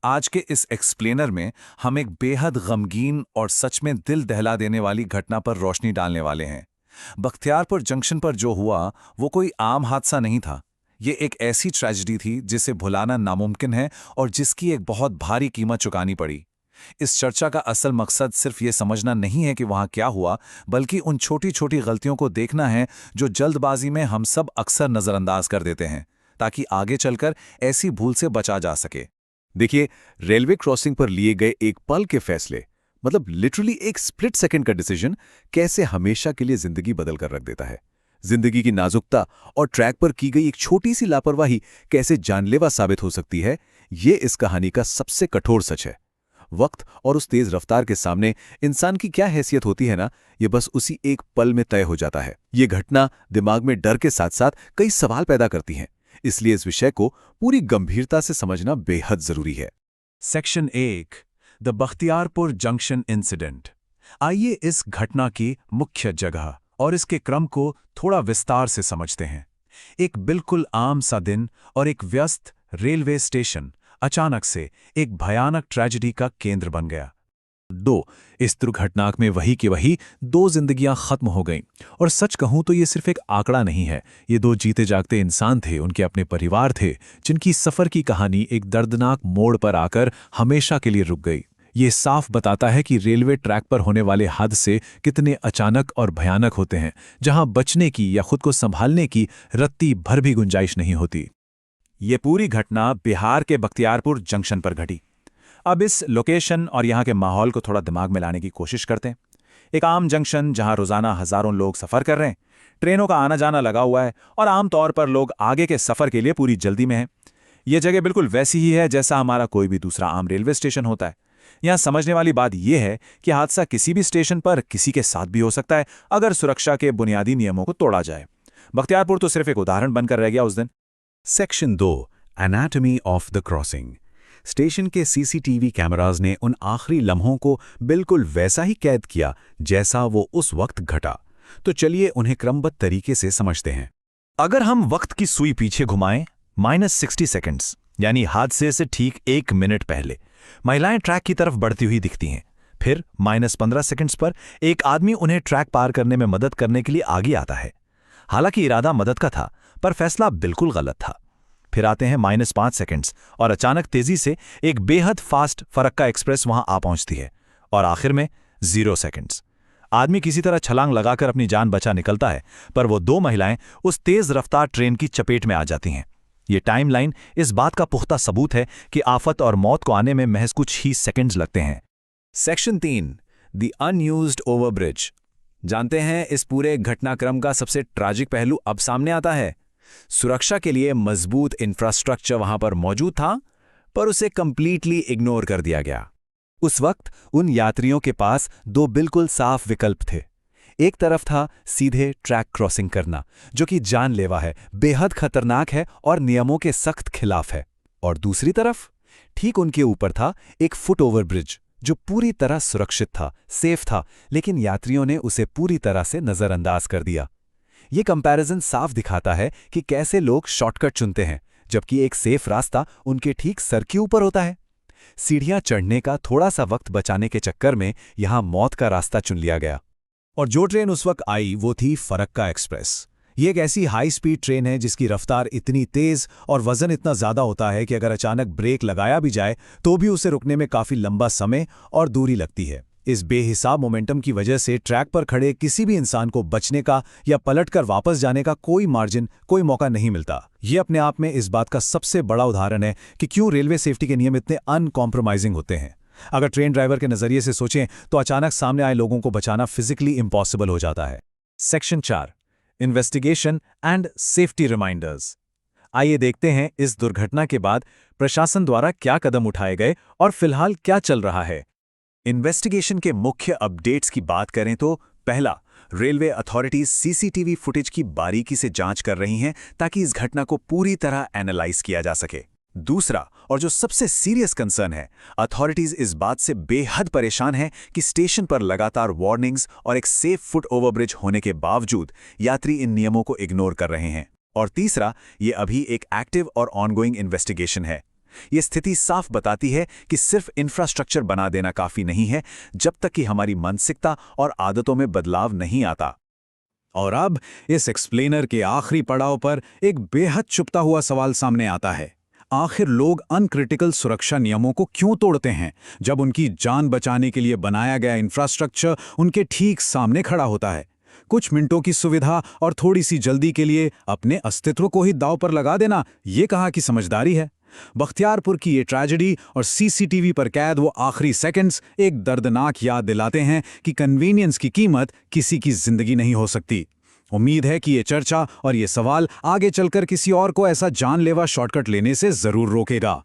आज के इस एक्सप्लेनर में हम एक बेहद गमगीन और सच में दिल दहला देने वाली घटना पर रोशनी डालने वाले हैं। बख्तियारपुर जंक्शन पर जो हुआ वो कोई आम हादसा नहीं था। ये एक ऐसी ट्रेजेडी थी जिसे भुलाना नामुमकिन है और जिसकी एक बहुत भारी कीमत चुकानी पड़ी। इस चर्चा का असल मकसद सिर्फ ये समझना नहीं है कि वहां क्या हुआ, बल्कि उन छोटी छोटी गलतियों को देखना है जो जल्दबाजी में हम सब अक्सर नजरअंदाज कर देते हैं, ताकि आगे चलकर ऐसी भूल से बचा जा सके। देखिए, रेलवे क्रॉसिंग पर लिए गए एक पल के फैसले, मतलब लिटरली एक स्प्लिट सेकंड का डिसीजन, कैसे हमेशा के लिए जिंदगी बदल कर रख देता है। जिंदगी की नाजुकता और ट्रैक पर की गई एक छोटी सी लापरवाही कैसे जानलेवा साबित हो सकती है, ये इस कहानी का सबसे कठोर सच है। वक्त और उस तेज रफ्तार के सामने इंसान की क्या हैसियत होती है ना, ये बस उसी एक पल में तय हो जाता है। ये घटना दिमाग में डर के साथ साथ कई सवाल पैदा करती है, इसलिए इस विषय को पूरी गंभीरता से समझना बेहद जरूरी है। Section 1, the Bakhtiyarpur junction incident. आइए इस घटना की मुख्य जगह और इसके क्रम को थोड़ा विस्तार से समझते हैं। एक बिल्कुल आम सा दिन और एक व्यस्त रेलवे स्टेशन अचानक से एक भयानक ट्रेजेडी का केंद्र बन गया। इस दुर्घटना में वही की वही 2 जिंदगियां खत्म हो गईं। और सच कहूं तो ये सिर्फ एक आंकड़ा नहीं है, ये 2 जीते जागते इंसान थे, उनके अपने परिवार थे, जिनकी सफर की कहानी एक दर्दनाक मोड़ पर आकर हमेशा के लिए रुक गई। ये साफ बताता है कि रेलवे ट्रैक पर होने वाले हादसे कितने अचानक और भयानक होते हैं, जहां बचने की या खुद को संभालने की रत्ती भर भी गुंजाइश नहीं होती। ये पूरी घटना बिहार के बख्तियारपुर जंक्शन पर घटी। अब इस लोकेशन और यहाँ के माहौल को थोड़ा दिमाग में लाने की कोशिश करते हैं। एक आम जंक्शन जहाँ रोजाना हजारों लोग सफर कर रहे हैं, ट्रेनों का आना जाना लगा हुआ है और आमतौर पर लोग आगे के सफर के लिए पूरी जल्दी में हैं। ये जगह बिल्कुल वैसी ही है जैसा हमारा कोई भी दूसरा आम रेलवे स्टेशन होता है। यहाँ समझने वाली बात यह है कि हादसा किसी भी स्टेशन पर किसी के साथ भी हो सकता है, अगर सुरक्षा के बुनियादी नियमों को तोड़ा जाए। बख्तियारपुर तो सिर्फ एक उदाहरण बनकर रह गया उस दिन। Section 2, anatomy of the crossing. Station के सीसीटीवी कैमराज ने उन आखिरी लम्हों को बिल्कुल वैसा ही कैद किया जैसा वो उस वक्त घटा। तो चलिए उन्हें क्रमबद्ध तरीके से समझते हैं। अगर हम वक्त की सुई पीछे घुमाएं, -60 सेकंड्स यानी हादसे से ठीक 1 मिनट पहले महिलाएं ट्रैक की तरफ बढ़ती हुई दिखती हैं। फिर -15 सेकंड्स पर एक आदमी उन्हें ट्रैक पार करने में मदद करने के लिए आगे आता है। हालांकि इरादा मदद का था, पर फैसला बिल्कुल गलत था। फिर आते हैं -5 सेकंड्स और अचानक तेजी से एक बेहद फास्ट फरक्का एक्सप्रेस वहां आ पहुंचती है। और आखिर में 0 सेकंड्स। आदमी किसी तरह छलांग लगाकर अपनी जान बचा निकलता है, पर वो 2 महिलाएं उस तेज रफ्तार ट्रेन की चपेट में आ जाती हैं। ये टाइमलाइन इस बात का पुख्ता सबूत है कि आफत और मौत को आने में महज कुछ ही सेकंड्स लगते हैं। Section 3, the unused overbridge. जानते हैं इस पूरे घटनाक्रम का सबसे ट्रैजिक पहलू अब सामने आता है। सुरक्षा के लिए मजबूत इंफ्रास्ट्रक्चर वहां पर मौजूद था, पर उसे कंप्लीटली इग्नोर कर दिया गया। उस वक्त उन यात्रियों के पास 2 बिल्कुल साफ विकल्प थे। एक तरफ था सीधे ट्रैक क्रॉसिंग करना, जो कि जानलेवा है, बेहद खतरनाक है और नियमों के सख्त खिलाफ है। और दूसरी तरफ ठीक उनके ऊपर था एक फुट ओवर ब्रिज, जो पूरी तरह सुरक्षित था, सेफ था, लेकिन यात्रियों ने उसे पूरी तरह से नजरअंदाज कर दिया। ये कंपैरिजन साफ दिखाता है कि कैसे लोग शॉर्टकट चुनते हैं, जबकि एक सेफ रास्ता उनके ठीक सर के ऊपर होता है। सीढ़ियां चढ़ने का थोड़ा सा वक्त बचाने के चक्कर में यहां मौत का रास्ता चुन लिया गया। और जो ट्रेन उस वक्त आई वो थी फरक्का एक्सप्रेस। ये एक ऐसी हाई स्पीड ट्रेन है जिसकी रफ्तार इतनी तेज और वजन इतना ज्यादा होता है कि अगर अचानक ब्रेक लगाया भी जाए तो भी उसे रुकने में काफी लंबा समय और दूरी लगती है। इस बेहिसाब मोमेंटम की वजह से ट्रैक पर खड़े किसी भी इंसान को बचने का या पलटकर वापस जाने का कोई मार्जिन, कोई मौका नहीं मिलता। ये अपने आप में इस बात का सबसे बड़ा उदाहरण है कि क्यों रेलवे सेफ्टी के नियम इतने अनकॉम्प्रोमाइजिंग होते हैं। अगर ट्रेन ड्राइवर के नजरिए से सोचें तो अचानक सामने आए लोगों को बचाना फिजिकली इम्पॉसिबल हो जाता है। Section 4, investigation and safety reminders. आइए देखते हैं इस दुर्घटना के बाद प्रशासन द्वारा क्या कदम उठाए गए और फिलहाल क्या चल रहा है। इन्वेस्टिगेशन के मुख्य अपडेट्स की बात करें तो पहला, रेलवे अथॉरिटीज सीसीटीवी फुटेज की बारीकी से जांच कर रही हैं ताकि इस घटना को पूरी तरह एनालाइज किया जा सके। दूसरा, और जो सबसे सीरियस कंसर्न है, अथॉरिटीज इस बात से बेहद परेशान हैं कि स्टेशन पर लगातार वार्निंग्स और एक सेफ फुट ओवरब्रिज होने के बावजूद यात्री इन नियमों को इग्नोर कर रहे हैं। और तीसरा, ये अभी एक एक्टिव और ऑनगोइंग इन्वेस्टिगेशन है। ये स्थिति साफ बताती है कि सिर्फ इंफ्रास्ट्रक्चर बना देना काफी नहीं है जब तक कि हमारी मानसिकता और आदतों में बदलाव नहीं आता। और अब इस एक्सप्लेनर के आखिरी पड़ाव पर एक बेहद चुभता हुआ सवाल सामने आता है। आखिर लोग अनक्रिटिकल सुरक्षा नियमों को क्यों तोड़ते हैं जब उनकी जान बचाने के लिए बनाया गया इंफ्रास्ट्रक्चर उनके ठीक सामने खड़ा होता है? कुछ मिनटों की सुविधा और थोड़ी सी जल्दी के लिए अपने अस्तित्व को ही दांव पर लगा देना, ये कहाँ की समझदारी है? बख्तियारपुर की ये ट्रेजेडी और सीसीटीवी पर कैद वो आखिरी सेकंड्स एक दर्दनाक याद दिलाते हैं कि कन्वीनियंस की कीमत किसी की जिंदगी नहीं हो सकती। उम्मीद है कि ये चर्चा और ये सवाल आगे चलकर किसी और को ऐसा जानलेवा शॉर्टकट लेने से जरूर रोकेगा।